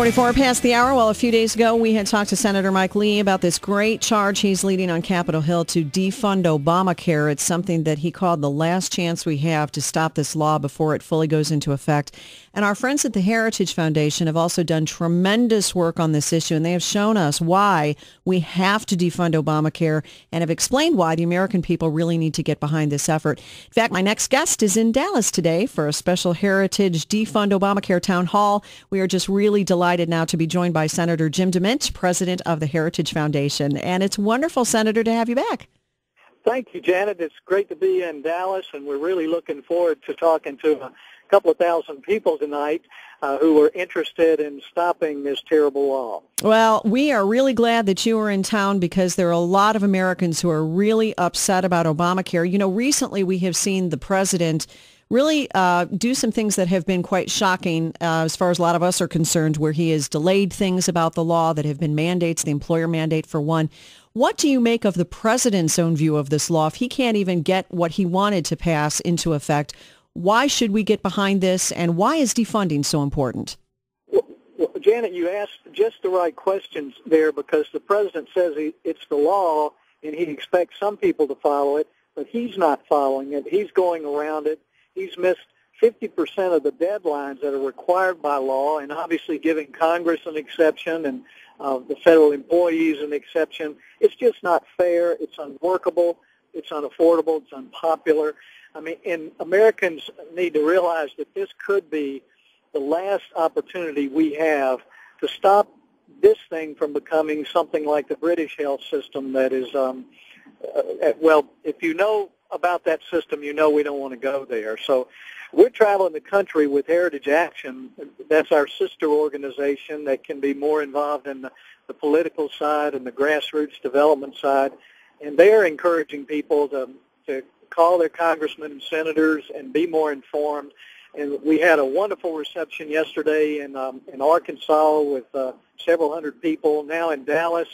44 past the hour. Well, a few days ago, we had talked to Senator Mike Lee about this great charge he's leading on Capitol Hill to defund Obamacare. It's something that he called the last chance we have to stop this law before it fully goes into effect. And our friends at the Heritage Foundation have also done tremendous work on this issue, and they have shown us why we have to defund Obamacare and have explained why the American people really need to get behind this effort. In fact, my next guest is in Dallas today for a special Heritage Defund Obamacare town hall. We are just really delighted now to be joined by Senator Jim DeMint, president of the Heritage Foundation. And it's wonderful, Senator, to have you back. Thank you, Janet. It's great to be in Dallas, and we're really looking forward to talking to a couple of thousand people tonight who are interested in stopping this terrible law. Well, we are really glad that you are in town because there are a lot of Americans who are really upset about Obamacare. You know, recently we have seen the president really do some things that have been quite shocking as far as a lot of us are concerned, where he has delayed things about the law that have been mandates, the employer mandate for one. What do you make of the president's own view of this law? If he can't even get what he wanted to pass into effect, why should we get behind this, and why is defunding so important? Well, Janet, you asked just the right questions there, because the president says it's the law and he expects some people to follow it, but he's not following it. He's going around it. He's missed 50% of the deadlines that are required by law, and obviously giving Congress an exception and the federal employees an exception. It's just not fair. It's unworkable. It's unaffordable. It's unpopular. I mean, and Americans need to realize that this could be the last opportunity we have to stop this thing from becoming something like the British health system that is, well, if you know about that system, you know we don't want to go there. So we're traveling the country with Heritage Action. That's our sister organization that can be more involved in the political side and the grassroots development side. And they're encouraging people to call their congressmen and senators and be more informed. And we had a wonderful reception yesterday in Arkansas with several hundred people. Now in Dallas,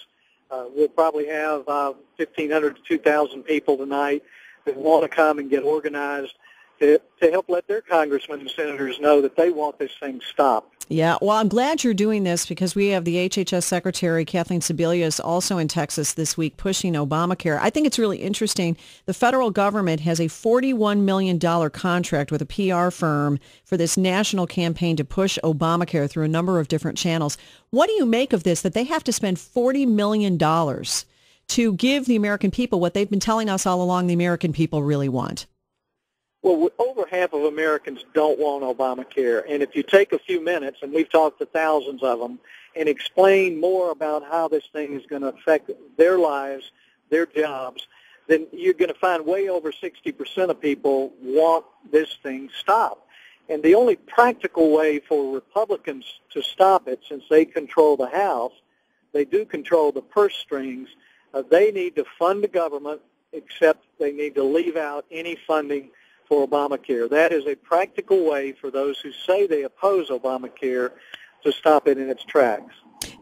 we'll probably have 1,500 to 2,000 people tonight that want to come and get organized to help let their congressmen and senators know that they want this thing stopped. Yeah, well, I'm glad you're doing this because we have the HHS Secretary, Kathleen Sebelius, also in Texas this week pushing Obamacare. I think it's really interesting. The federal government has a $41 million contract with a PR firm for this national campaign to push Obamacare through a number of different channels. What do you make of this, that they have to spend $40 million to give the American people what they've been telling us all along the American people really want? Well, over half of Americans don't want Obamacare. And if you take a few minutes, and we've talked to thousands of them, and explain more about how this thing is going to affect their lives, their jobs, then you're going to find way over 60% of people want this thing stopped. And the only practical way for Republicans to stop it, since they control the House, they do control the purse strings, they need to fund the government, except they need to leave out any funding for Obamacare. That is a practical way for those who say they oppose Obamacare to stop it in its tracks.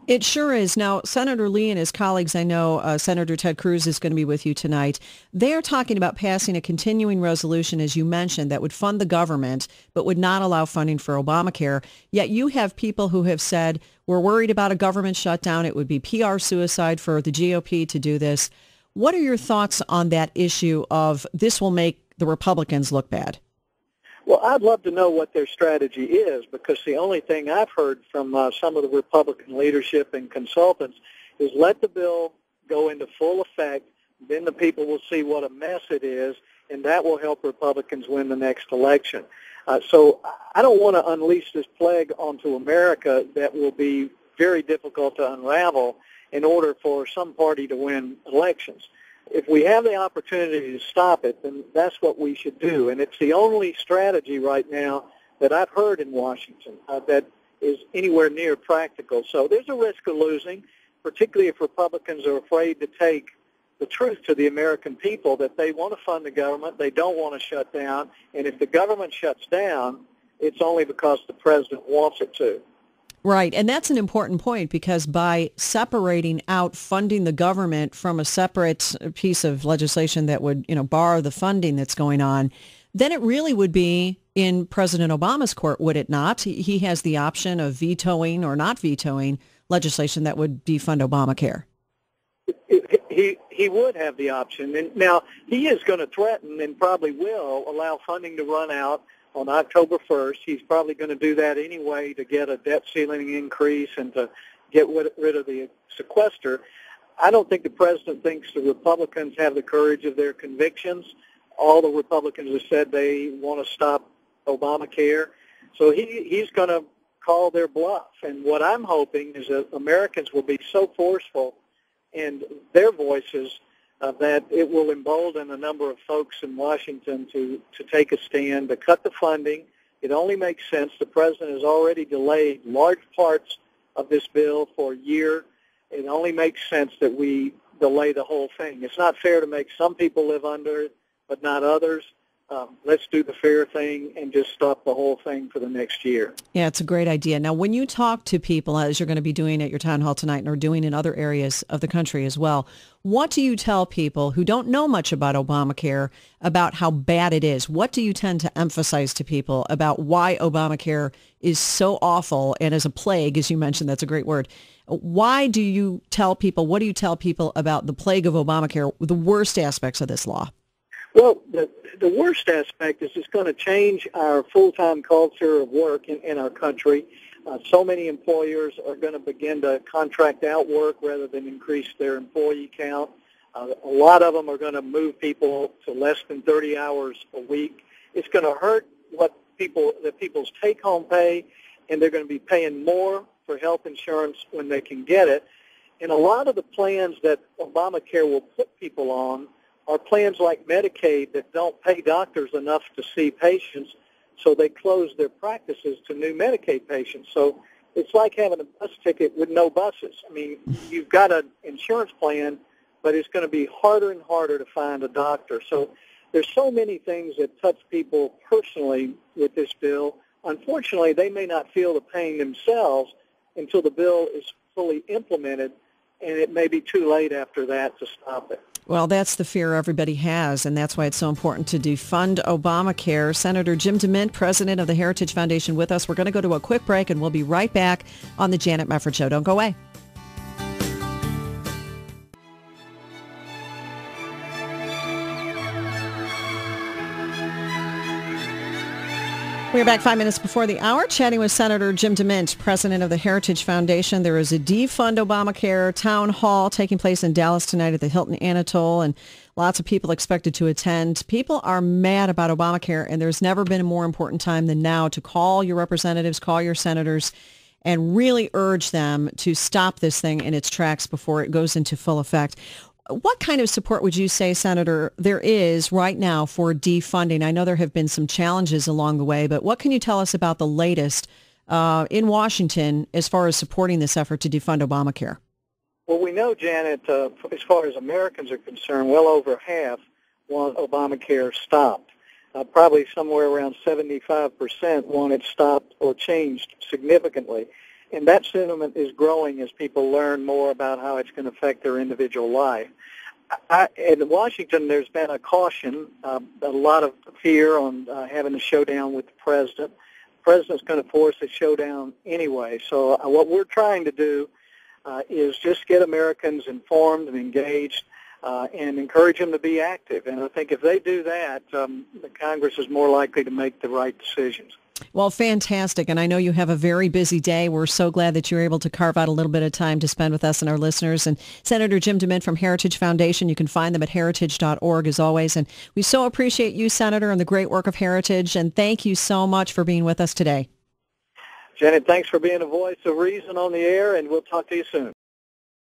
It sure is. Now, Senator Lee and his colleagues, I know Senator Ted Cruz is going to be with you tonight. They're talking about passing a continuing resolution, as you mentioned, that would fund the government but would not allow funding for Obamacare. Yet you have people who have said, we're worried about a government shutdown. It would be PR suicide for the GOP to do this. What are your thoughts on that issue of this will make the Republicans look bad? Well, I'd love to know what their strategy is, because the only thing I've heard from some of the Republican leadership and consultants is let the bill go into full effect, then the people will see what a mess it is, and that will help Republicans win the next election. So I don't want to unleash this plague onto America that will be very difficult to unravel in order for some party to win elections. If we have the opportunity to stop it, then that's what we should do. And it's the only strategy right now that I've heard in Washington that is anywhere near practical. So there's a risk of losing, particularly if Republicans are afraid to take the truth to the American people that they want to fund the government, they don't want to shut down, and if the government shuts down, it's only because the president wants it to. Right, and that's an important point, because by separating out funding the government from a separate piece of legislation that would, bar the funding that's going on, then it really would be in President Obama's court, would it not? He has the option of vetoing or not vetoing legislation that would defund Obamacare. He would have the option. And now, he is going to threaten and probably will allow funding to run out on October 1st. He's probably going to do that anyway to get a debt ceiling increase and to get rid of the sequester. I don't think the president thinks the Republicans have the courage of their convictions. All the Republicans have said they want to stop Obamacare. So he's going to call their bluff. And what I'm hoping is that Americans will be so forceful in their voices that it will embolden a number of folks in Washington to take a stand, to cut the funding. It only makes sense. The president has already delayed large parts of this bill for a year. It only makes sense that we delay the whole thing. It's not fair to make some people live under it, but not others. Let's do the fair thing and just stop the whole thing for the next year. Yeah, it's a great idea. Now, when you talk to people, as you're going to be doing at your town hall tonight and are doing in other areas of the country as well, what do you tell people who don't know much about Obamacare about how bad it is? What do you tend to emphasize to people about why Obamacare is so awful and as a plague, as you mentioned, that's a great word. Why do you tell people, what do you tell people about the plague of Obamacare, the worst aspects of this law? Well, the worst aspect is it's going to change our full-time culture of work in our country. So many employers are going to begin to contract out work rather than increase their employee count. A lot of them are going to move people to less than 30 hours a week. It's going to hurt people's take-home pay, and they're going to be paying more for health insurance when they can get it. And a lot of the plans that Obamacare will put people on are plans like Medicaid that don't pay doctors enough to see patients, so they close their practices to new Medicaid patients. So it's like having a bus ticket with no buses. I mean, you've got an insurance plan, but it's going to be harder and harder to find a doctor. So there's so many things that touch people personally with this bill. Unfortunately, they may not feel the pain themselves until the bill is fully implemented, and it may be too late after that to stop it. Well, that's the fear everybody has, and that's why it's so important to defund Obamacare. Senator Jim DeMint, president of the Heritage Foundation, with us. We're going to go to a quick break, and we'll be right back on the Janet Mefferd Show. Don't go away. We're back 5 minutes before the hour, chatting with Senator Jim DeMint, president of the Heritage Foundation. There is a Defund Obamacare town hall taking place in Dallas tonight at the Hilton Anatole, and lots of people expected to attend. People are mad about Obamacare, and there's never been a more important time than now to call your representatives, call your senators, and really urge them to stop this thing in its tracks before it goes into full effect. What kind of support would you say, Senator, there is right now for defunding? I know there have been some challenges along the way, but what can you tell us about the latest in Washington as far as supporting this effort to defund Obamacare? Well, we know, Janet, as far as Americans are concerned, well over half want Obamacare stopped. Probably somewhere around 75% want it stopped or changed significantly. And that sentiment is growing as people learn more about how it's going to affect their individual life. In Washington, there's been a caution, a lot of fear on having a showdown with the president. The president's going to force a showdown anyway. So what we're trying to do is just get Americans informed and engaged and encourage them to be active. And I think if they do that, the Congress is more likely to make the right decisions. Well, fantastic. And I know you have a very busy day. We're so glad that you're able to carve out a little bit of time to spend with us and our listeners. And Senator Jim DeMint from Heritage Foundation, you can find them at heritage.org as always. And we so appreciate you, Senator, and the great work of Heritage. And thank you so much for being with us today. Janet, thanks for being a voice of reason on the air, and we'll talk to you soon.